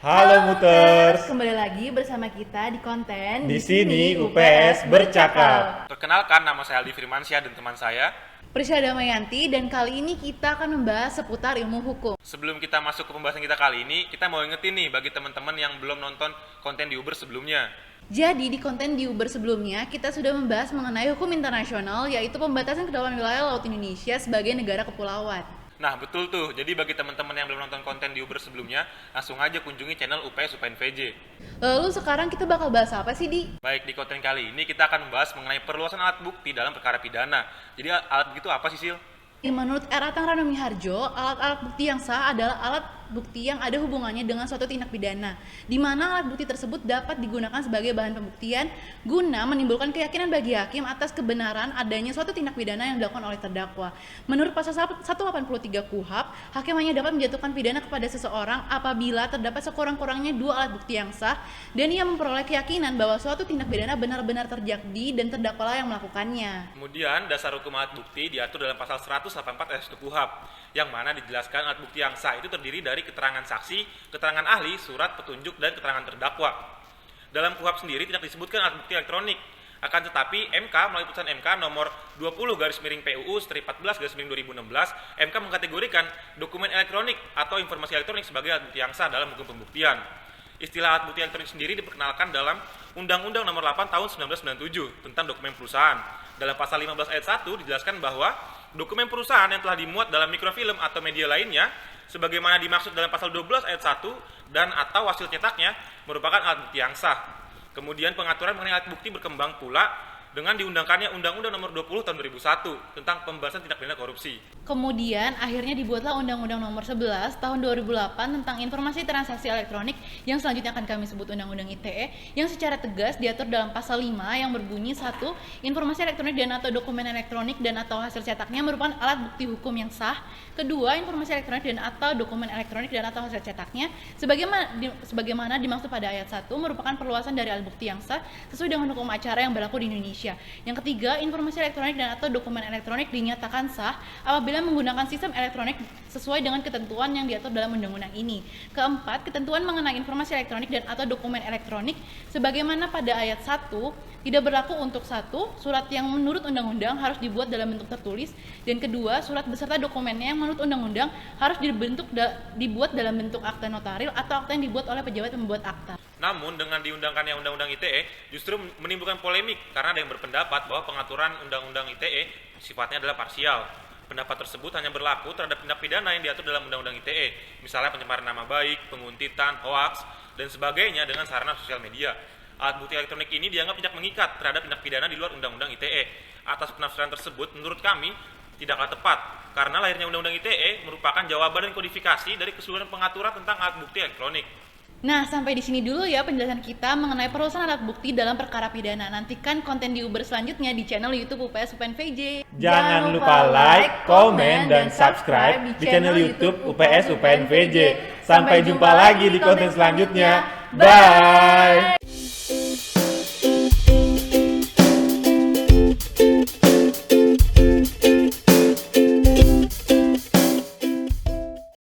Halo Muters, kembali lagi bersama kita di konten di sini UPS bercakap. Perkenalkan, nama saya Aldi Firmansyah dan teman saya. Prisya Damayanti, dan kali ini kita akan membahas seputar ilmu hukum. Sebelum kita masuk ke pembahasan kita kali ini, kita mau ingetin nih bagi teman-teman yang belum nonton konten di Uber sebelumnya. Jadi di konten di Uber sebelumnya, kita sudah membahas mengenai hukum internasional, yaitu pembatasan kedalaman wilayah laut Indonesia sebagai negara kepulauan. Nah, betul tuh. Jadi bagi teman-teman yang belum nonton konten di Uber sebelumnya, langsung aja kunjungi channel UPS UPNVJ. Lalu sekarang kita bakal bahas apa sih, Di? Baik, di konten kali ini kita akan membahas mengenai perluasan alat bukti dalam perkara pidana. Jadi alat bukti itu apa sih, Sil? Menurut R. Atang Miharjo, alat-alat bukti yang sah adalah alat bukti yang ada hubungannya dengan suatu tindak pidana, di mana alat bukti tersebut dapat digunakan sebagai bahan pembuktian guna menimbulkan keyakinan bagi hakim atas kebenaran adanya suatu tindak pidana yang dilakukan oleh terdakwa. Menurut pasal 183 KUHP, hakim hanya dapat menjatuhkan pidana kepada seseorang apabila terdapat sekurang-kurangnya dua alat bukti yang sah dan ia memperoleh keyakinan bahwa suatu tindak pidana benar-benar terjadi dan terdakwalah yang melakukannya. Kemudian dasar hukum alat bukti diatur dalam pasal 184 ayat 1 KUHP, yang mana dijelaskan alat bukti yang sah itu terdiri dari keterangan saksi, keterangan ahli, surat petunjuk, dan keterangan terdakwa. Dalam KUHP sendiri tidak disebutkan alat bukti elektronik. Akan tetapi MK melalui putusan MK nomor 20/PUU/14/2016, MK mengkategorikan dokumen elektronik atau informasi elektronik sebagai alat bukti yang sah dalam hukum pembuktian. Istilah alat bukti elektronik sendiri diperkenalkan dalam Undang-Undang Nomor 8 Tahun 1997 tentang dokumen perusahaan. Dalam pasal 15 ayat 1 dijelaskan bahwa dokumen perusahaan yang telah dimuat dalam mikrofilm atau media lainnya sebagaimana dimaksud dalam pasal 12 ayat 1 dan atau hasil cetaknya merupakan alat bukti yang sah. Kemudian pengaturan mengenai alat bukti berkembang pula dengan diundangkannya Undang-Undang Nomor 20 Tahun 2001 tentang pembahasan tindak pidana korupsi. Kemudian akhirnya dibuatlah Undang-Undang Nomor 11 Tahun 2008 tentang informasi transaksi elektronik yang selanjutnya akan kami sebut Undang-Undang ITE, yang secara tegas diatur dalam pasal 5 yang berbunyi 1. Informasi elektronik dan atau dokumen elektronik dan atau hasil cetaknya merupakan alat bukti hukum yang sah. Kedua, informasi elektronik dan atau dokumen elektronik dan atau hasil cetaknya sebagaimana dimaksud pada ayat 1 merupakan perluasan dari alat bukti yang sah sesuai dengan hukum acara yang berlaku di Indonesia. Yang ketiga, informasi elektronik dan atau dokumen elektronik dinyatakan sah apabila menggunakan sistem elektronik sesuai dengan ketentuan yang diatur dalam undang-undang ini. Keempat, ketentuan mengenai informasi elektronik dan atau dokumen elektronik sebagaimana pada ayat 1 tidak berlaku untuk 1. Surat yang menurut undang-undang harus dibuat dalam bentuk tertulis, dan kedua, surat beserta dokumennya yang menurut undang-undang harus dibuat dalam bentuk akta notaril atau akta yang dibuat oleh pejabat pembuat akta. Namun dengan diundangkannya Undang-Undang ITE justru menimbulkan polemik karena ada yang berpendapat bahwa pengaturan Undang-Undang ITE sifatnya adalah parsial. Pendapat tersebut hanya berlaku terhadap tindak pidana yang diatur dalam Undang-Undang ITE, misalnya pencemaran nama baik, penguntitan, hoaks, dan sebagainya dengan sarana sosial media. Alat bukti elektronik ini dianggap tidak mengikat terhadap tindak pidana di luar Undang-Undang ITE. Atas penafsiran tersebut, menurut kami tidaklah tepat karena lahirnya Undang-Undang ITE merupakan jawaban dan kodifikasi dari keseluruhan pengaturan tentang alat bukti elektronik. Nah, sampai di sini dulu ya penjelasan kita mengenai perluasan alat bukti dalam perkara pidana. Nantikan konten di Uber selanjutnya di channel YouTube UPS UPNVJ. Jangan lupa like, komen, dan subscribe di channel YouTube UPS UPNVJ. Sampai jumpa lagi di konten selanjutnya. Bye!